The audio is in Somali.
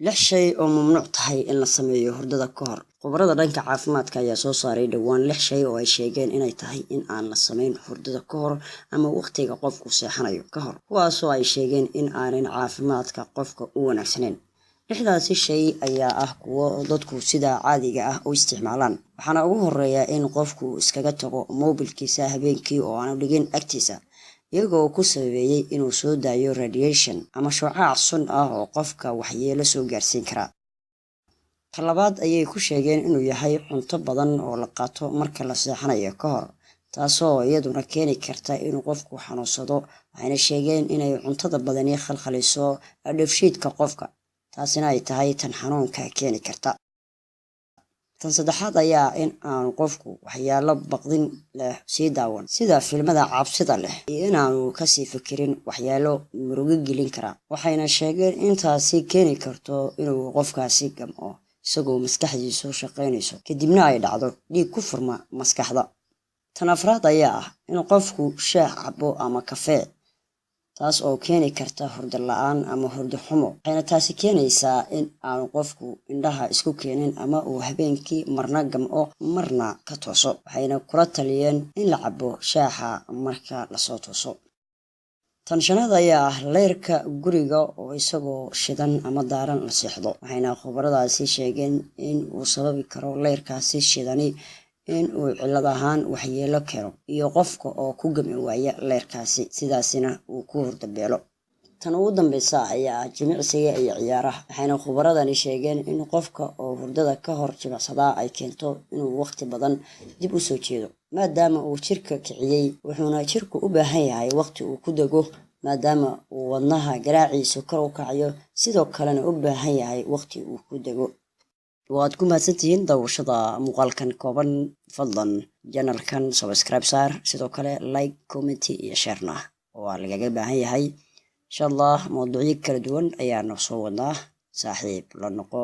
lix shay oo mamnuuc tahay in la sameeyo hurdada ka hor. Khubarada dhanka caafimaadka ayaa soo saaray dhowaan lix shay oo ay sheegeen inay tahay in aan la sameyn hurdada ka hor ama waqtiga qofku seexanayo ka hor, kuwaasoo ay sheegeen in aanay caafimaadka qofka u wanaagsaneyn. Lixdaasi shay ayaa ah kuwo dadku sida caadiga ah u isticmaalaan, waxaana ugu horeeya in qofku iskaga tago moobilkiisa habeenkii oo aanu dhigin agtiisa, iyagoo ku sababeeyay inuu soo daayo radiation ama shucaac sun ah oo qofka waxyeelo soo gaarsiin kara. Talabaad ayay ku sheegeen inuu yahay cunto badan oo la qaato marka la seexanayo ka hor, taasoo iyaduna keeni karta inuu qofku xanuunsado. Waxayna sheegeen inay cuntada badani khalkhaliso dheefshiidka qofka, taasina ay tahay tan xanuunka keeni karta. Tan saddexaad ayaa in aanu qofku waxyaalo baqdin leh sii daawan, sida filimada cabsida leh, iyo inaanu kasii fikirin waxyaalo murugo gelin kara. Waxayna sheegeen in taasi keeni karto inuu qofkaasi gamco isagoo maskaxdiisu shaqaynayso, kadibna ay dhacdo dhiig ku furma maskaxda. Tan afraad ayaa ah in qofku shaah cabo ama kafee, taas oo keeni karta hurdo la'aan ama hurdo xumo. Waxayna taasi keenaysaa in aanu qofku indhaha isku keenin ama uu habeenkii marna gamco marna ka tooso. Waxayna kula taliyeen in la cabo shaaha marka lasoo tooso. Tan shanaad ayaa ah leyrka guriga oo isagoo shidan ama daaran la seexdo. Waxayna khubaradaasi sheegeen in uu sababi karo leyrkaasi shidani in uu cillad ahaan waxyeelo keeno iyo qofka oo ku gami waaya leyrkaasi, sidaasina uu ku hurdo beelo. Tan ugu dambeysa ayaa ah jimicsiga iyo ciyaaraha. Waxayna khubaradani sheegeen in qofka oo hurdada ka hor jimicsadaa ay keento inuu waqti badan dib u soo jeedo, maadaama uu jirka kiciyey. Wuxuuna jirku u baahan yahay waqti uu ku dego, maadaama uu wadnaha garaaciisu kor u kacayo, sidoo kalena u baahan yahay waqti uu ku dego. waad ku mahadsantihiin daawashada muuqaalkan kooban. Fadlan janalkan subscribe saar, sidoo kale like, comment iyo share-na waa lagaga baahan yahay. insha Allah mawduucyo kala duwan ayaanu soo wadnaa. saaxiib la noqo.